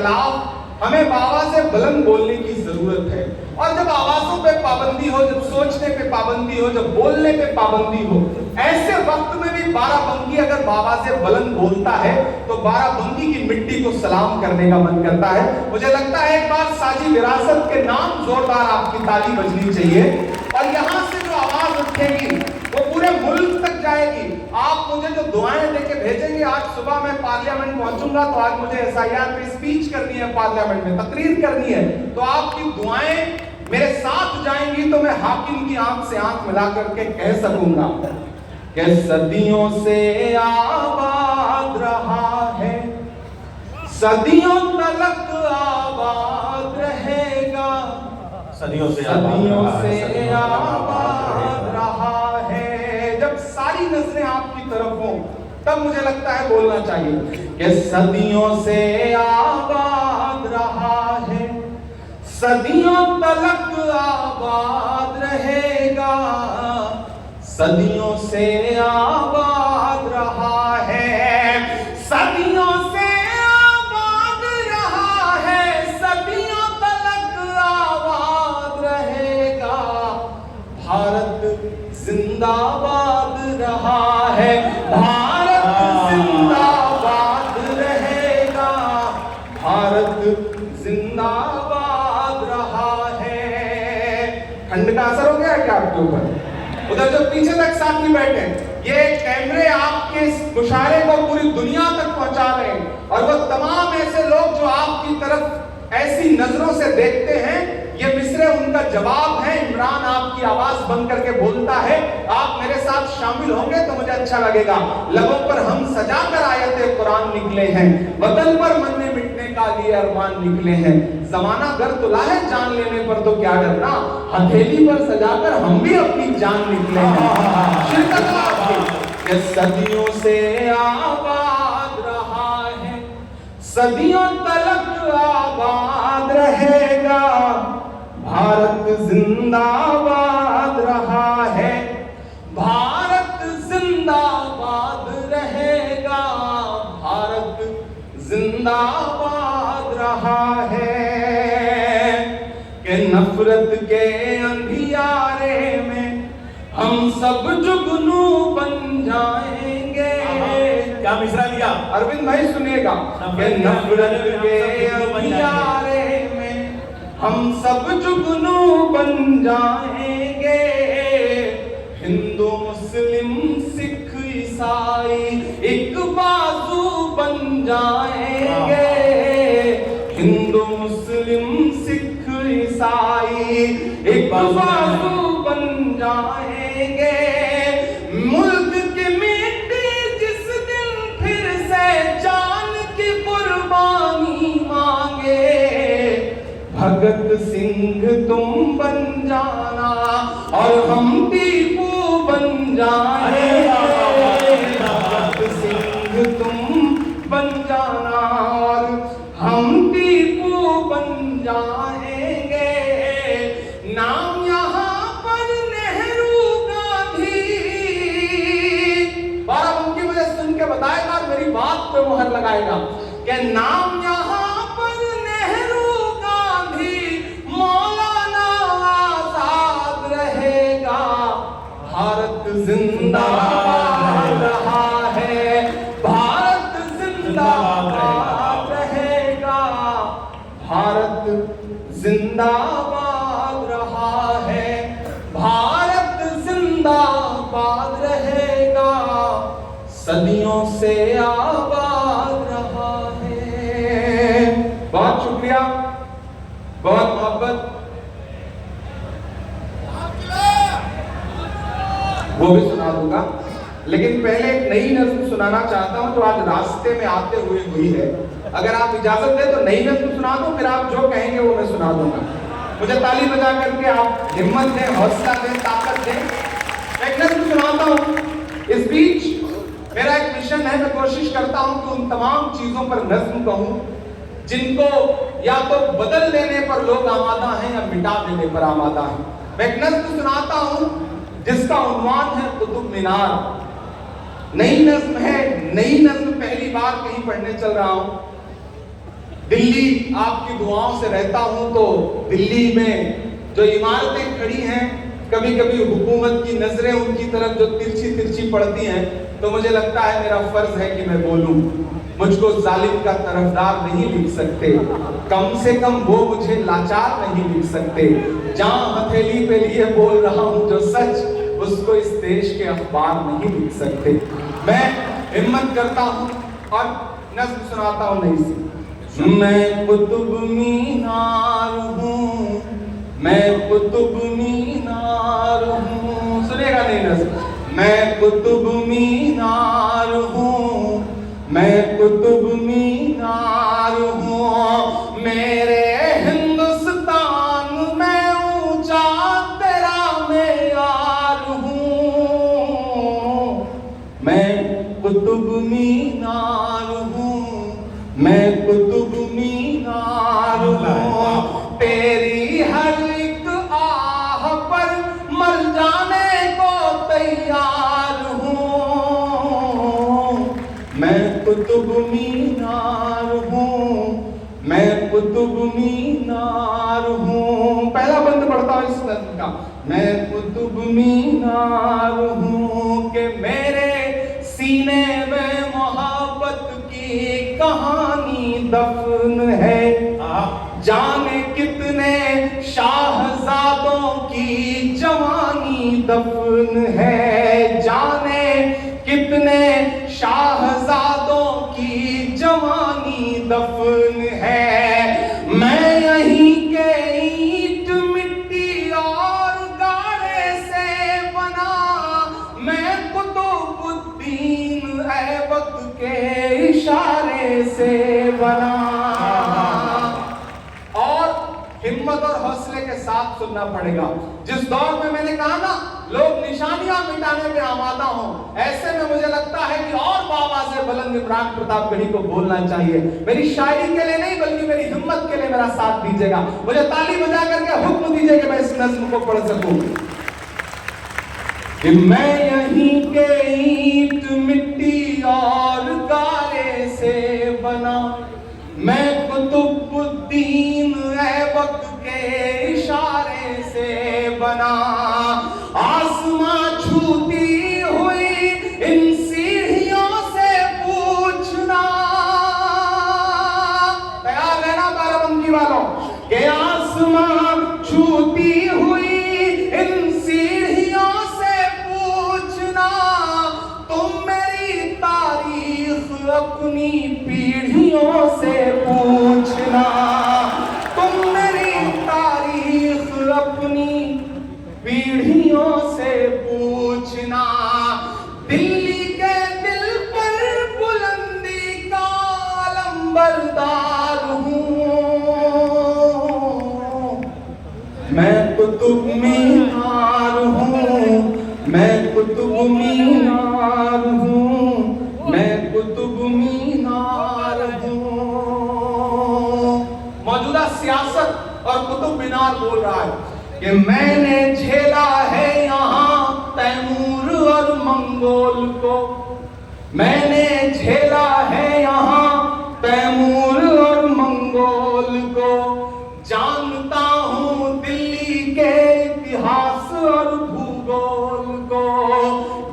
खिलाफ हमें बाबा से बुलंद बोलने की जरूरत है। और जब आवाजों पे पाबंदी हो, जब सोचने पे पाबंदी हो, जब बोलने पे पाबंदी हो, ऐसे वक्त में भी बाराबंकी अगर बाबा से बुलंद बोलता है तो बाराबंकी की मिट्टी को सलाम करने का मन करता है। मुझे लगता है एक बार साजी विरासत के नाम जोरदार आपकी ताली बजनी चाहिए और यहाँ से जो आवाज उठेगी वो पूरे मुल्क तक जाएगी। आप मुझे जो दुआएं देके भेजेंगे, आज सुबह मैं पार्लियामेंट पहुंचूंगा तो आज मुझे एसआईआर पे स्पीच करनी है, पार्लियामेंट में तकरीर करनी है, तो आपकी दुआएं मेरे साथ जाएंगी तो मैं हाकिम की आंख से आंख मिला करके कह सकूंगा कि सदियों से आबाद रहा है, सदियों तलक आबाद रहेगा, सदियों से आबाद रहा है। जब सारी नजरें आपकी तरफ हों तब मुझे लगता है बोलना चाहिए कि सदियों से आबाद रहा है, सदियों तलक आबाद रहेगा, सदियों से आबाद रहा है, सदियों से आबाद रहा है, सदियों तलक आबाद रहेगा, भारत जिंदाबाद रहा है, भारत जिंदाबाद रहेगा, भारत जिंदाबाद रहा है। ठंड का असर हो गया क्या आपके ऊपर? उधर जो पीछे तक साथी बैठे, ये कैमरे आपके इस मुशायरे को पूरी दुनिया तक पहुंचा रहे हैं और वो तमाम ऐसे लोग जो आपकी तरफ ऐसी नजरों से देखते हैं, ये मिसरे उनका जवाब है। इमरान आपकी आवाज बंद करके बोलता है, आप मेरे साथ शामिल होंगे तो मुझे अच्छा लगेगा। लबों पर हम सजा कर आयते कुरान निकले हैं, वतन पर मरने मिटने का लिए अरमान निकले हैं, जमाना घर तुला है जान लेने पर तो क्या डरना, हथेली पर सजाकर हम भी अपनी जान निकले हैं। शिरकत आपकी ये सदियों से आबाद रहा है, सदियों तलक आबाद रहेगा, भारत जिंदाबाद रहा है, भारत जिंदाबाद रहेगा, भारत जिंदाबाद रहा है। कि नफरत के अंधियारे में हम सब जुगनू बन जाएंगे। क्या मिसरा लिया अरविंद भाई सुनिएगा, कि नफरत के अंधियारे हम सब जुगनू बन जाएंगे, हिंदू मुस्लिम सिख ईसाई एक बाजू बन जाएंगे, हिंदू मुस्लिम सिख ईसाई एक बाजू बन जाएंगे, मुल्क की मिट्टी जिस दिन फिर से जान की कुर्बानी मांगे, भगत सिंह तुम बन जाना और हम टीपू बन जाएंगे, भगत सिंह तुम बन जाना और हम टीपू बन जाएंगे। नाम यहाँ पर नेहरू गांधी, बाराबंकी मुझे सुन के बताएगा और मेरी बात पे मुहर लगाएगा कि नाम यहाँ भारत जिंदाबाद रहा है, भारत जिंदाबाद रहेगा, भारत जिंदाबाद रहा है, भारत जिंदाबाद रहेगा, सदियों से आबाद रहा है। बहुत शुक्रिया, बहुत मोहब्बत। वो भी सुना दूंगा, लेकिन पहले एक नई नज़्म सुनाना चाहता हूं जो आज रास्ते में आते हुए हुई है। अगर आप इजाजत दें तो नई नज़्म सुना दूं, फिर आप जो कहेंगे वो मैं सुना दूंगा। मुझे ताली बजा करके आप हिम्मत दें, हौसला दें, ताकत दें। एक नज़्म सुनाता हूं। इस बीच मेरा एक मिशन है, मैं कोशिश करता हूं कि उन तमाम चीजों पर नज़्म कहूं जिनको या तो बदल देने पर लोग आमादा हैं या मिटा देने पर आमादा हैं। मैं एक नज़्म सुनाता हूं जिसका उन्वान है कुतुब मीनार। नई नज़्म है, नई नज़्म पहली बार कहीं पढ़ने चल रहा हूं। दिल्ली आपकी दुआओं से रहता हूं, तो दिल्ली में जो इमारतें खड़ी हैं, कभी कभी हुकूमत की नजरें उनकी तरफ जो तिरछी तिरछी पड़ती हैं, तो मुझे लगता है मेरा फर्ज है कि मैं बोलूं। मुझको जालिम का तरफदार नहीं लिख सकते, कम से कम वो मुझे लाचार नहीं लिख सकते। जहां हथेली पे लिए बोल रहा हूं जो सच, उसको इस देश के अखबार नहीं लिख सकते। मैं हिम्मत करता हूं और नज़्म सुनाता हूं नई सी। मैं कुतुब मीनार हूँ, मैं कुतुब मीनार हूँ, सुनेगा नहीं नज़्म। मैं कुतुब मीनार हूँ, मैं कुतुब मीनार हूँ, मेरे हिंदुस्तान में ऊंचा तेरा मेयार हूँ। मैं कुतुब मीनार हूँ, मैं कुतुब मीनार हूँ, तेरी हर एक आह पर मर जाने को तैयार हूँ। मैं कुतुब मीनार हूँ, मैं कुतुब मीनार हूँ। पहला बंद पढ़ता हूँ इस नज़्म का। मैं कुतुब मीनार हूँ कि मेरे सीने में मोहब्बत की कहानी दफन है। जाने कितने शाहजादों की जवानी दफन है, जाने कितने शाहजादों की जवानी दफन है। मैं यहीं के ईंट मिट्टी और गारे से बना, मैं कुतुबुद्दीन ऐबक के इशारे से बना। हिम्मत और हौसले के साथ सुनना पड़ेगा। जिस दौर में मैंने कहा ना, लोग निशानियां मिटाने पे आमादा हों, ऐसे में मुझे लगता है कि और बाबा से बुलंद इमरान प्रतापगढ़ी को बोलना चाहिए। मेरी शायरी के लिए नहीं, बल्कि मेरी हिम्मत के लिए मेरा साथ दीजिएगा। मुझे ताली बजा करके हुक्म दीजिए कि मैं इस नज़्म को पढ़ सकूं। कि मैं यहीं के ईंट मिट्टी और गारे से बना, मैं कुतुबुद्दीन ऐबक के इशारे से बना। आसमां छूती हुई इन सीढ़ियों से पूछना, तैयार रहना बाराबंकी वालों, कि आसमां छूती हुई इन सीढ़ियों से पूछना, तुम मेरी तारीख अपनी पीढ़ियों से पूछना, तुम मेरी तारीख अपनी पीढ़ियों से पूछना। दिल्ली के दिल पर बुलंदी का अलंबरदार हूँ, मैं कुतुब मीनार हूँ, मैं कुतुब मीनार हूँ, मैं कुतुब मीनार हूँ। मौजूदा सियासत और कुतुब मीनार बोल रहा है कि मैंने झेला है यहाँ तैमूर और मंगोल को, मैंने झेला है यहाँ तैमूर और मंगोल को। जानता हूँ दिल्ली के इतिहास और भूगोल को,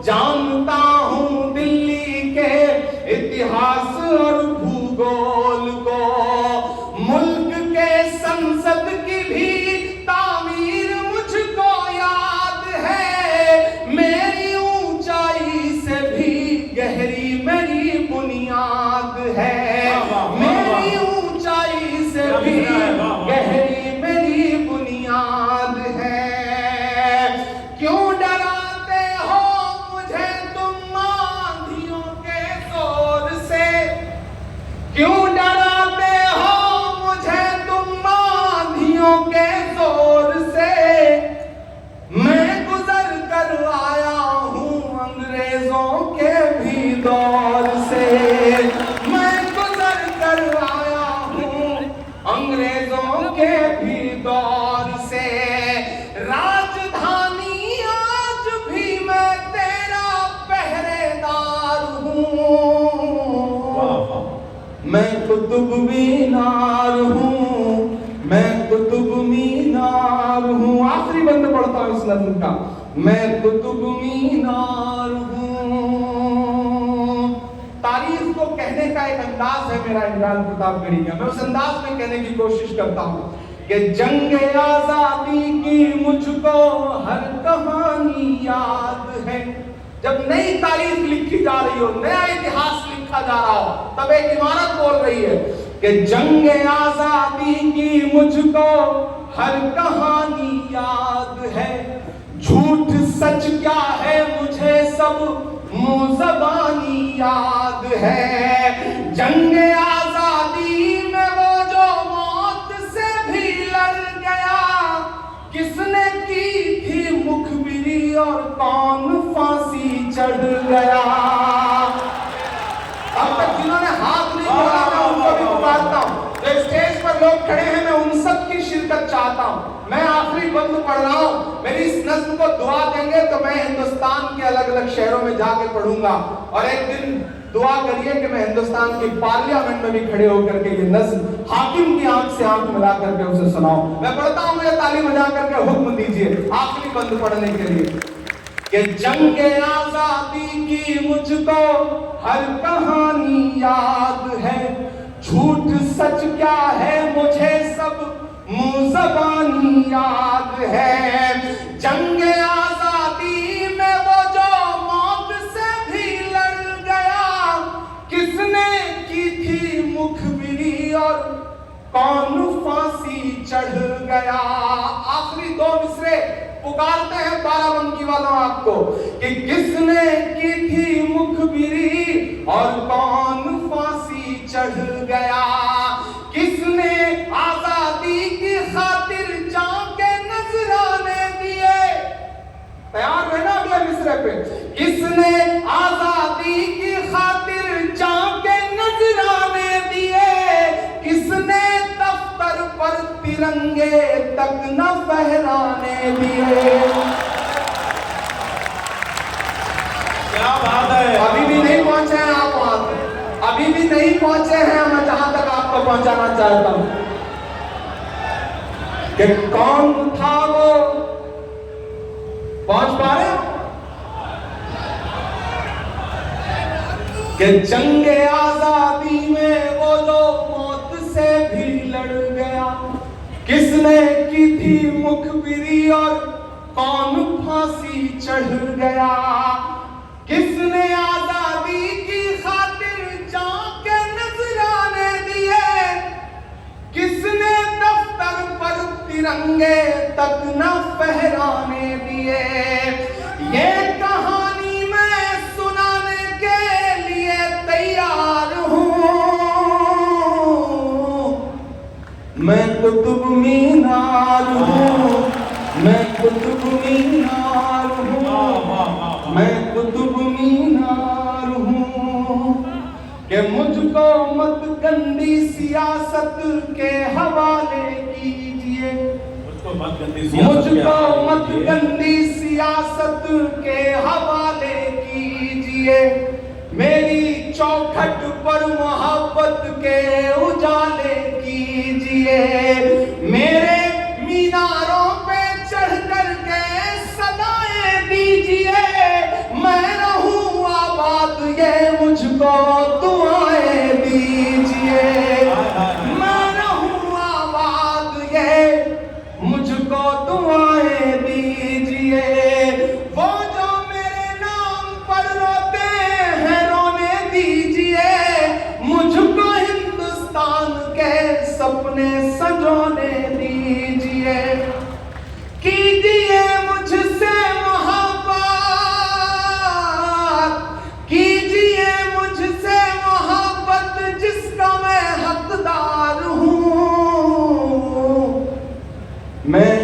जानता हूँ दिल्ली के इतिहास और भूगोल को। मुल्क के संसद की भी तामीर मुझको याद है, मेरी ऊंचाई से भी गहरी मेरी बुनियाद है, मेरी ऊंचाई से भी गहरी मेरी बुनियाद है। क्यों डराते हो मुझे तुम आंधियों के जोर से, क्यों डराते हो मुझे तुम आंधियों के जोर से। मैं गुजर कर आया हूँ अंग्रेजों के भी दौर से, मैं कुतुब मीनार हूँ, मैं कुतुब मीनार हूँ। आखिरी बंद पढ़ता हूँ इस नज़्म का। मैं कुतुब मीनार हूँ। तारीफ को कहने का एक अंदाज है मेरा इमरान प्रतापगढ़ी का, मैं उस अंदाज में कहने की कोशिश करता हूँ कि जंगे आजादी की मुझको हर कहानी याद है। जब नई तारीख लिखी जा रही हो, नया इतिहास लिखा जा रहा हो, तब एक इमारत बोल रही है कि जंगे आजादी की मुझको हर कहानी याद है। झूठ सच क्या है मुझे सब मुंह ज़बानी याद है। जंगे आजादी में वो जो मौत से भी लड़ गया, किसने की थी मुखबिरी और कौन फांसी चढ़ गया। अब तक जिन्होंने हाथ नहीं उठाया मैं उनको भी पुकारता हूँ। जो स्टेज पर लोग खड़े हैं मैं उन सब की शिरकत चाहता हूँ। मैं आखिरी बंद पढ़ रहा हूँ, मेरी इस नज़्म को दुआ देंगे तो मैं हिंदुस्तान के अलग अलग शहरों में जाके पढ़ूंगा, और एक दिन दुआ करिए कि मैं हिंदुस्तान की पार्लियामेंट में भी खड़े होकर के ये नज़्म हाकिम की आंख से आंख मिला करके उसे सुनाऊं। मैं पढ़ता हूँ, मुझे ताली बजा करके हुक्म दीजिए आखिरी बंद पढ़ने के लिए कि जंगे आजादी की मुझको हर कहानी याद है। झूठ सच क्या है मुझे सब मुंह ज़बानी याद है। जंगे आजादी में वो जो मौत से भी लड़ गया, किसने की थी मुखबिरी और कौन फांसी चढ़ गया। आखिरी दो मिसरे पुकारते हैं बाराबंकी वालों आपको कि किसने की थी मुखबिरी और कौन फांसी चढ़ गया। किसने आजादी की खातिर जान के नजराने दिए। तैयार है ना अगले मिसरे पे। किसने आजादी की खातिर जान के नजराने दिए, किसने दफ्तर पर तिरंगे तक न फहराने दिए। क्या बात है। अभी भी नहीं पहुंचे हैं आप वहां पे, अभी भी नहीं पहुंचे हैं मैं जहां तक आपको पहुंचाना चाहता हूं कि कौन था वो। पहुंच पा रहे कि जंगे आजादी में वो जो मौत से भी लड़ गया, किसने की थी मुखबिरी और कौन फांसी चढ़ गया। किसने आजादी की खातिर जान के नजराने दिए, किसने दफ्तर पर तिरंगे तक न फहराने दिए। ये कहानी मैं सुनाने के लिए तैयार हूँ। मैं कुतुब मीनार हूँ, मैं कुतुब मीनार हूँ, मैं कुतुब मीनार हूँ। कि मुझको मत गंदी सियासत के हवाले कीजिए, मुझको मत गंदी सियासत के हवाले कीजिए। मेरी चौखट पर मोहब्बत के उजाले कीजिए। मेरे मीनारों पे चढ़ कर के सदाएं दीजिए। मैं रहूं आबाद ये मुझको दुआएं दीजिए। मैं रहूं आबाद ये मुझको दुआएं दीजिए। वो जो मेरे नाम पर रोते हैं रोने दीजिए। मुझको हिंदुस्तान के सपने सजोने दीजिए। कीजिए मुझसे मोहब्बत, कीजिए मुझसे मोहब्बत जिसका मैं हकदार हूँ। मैं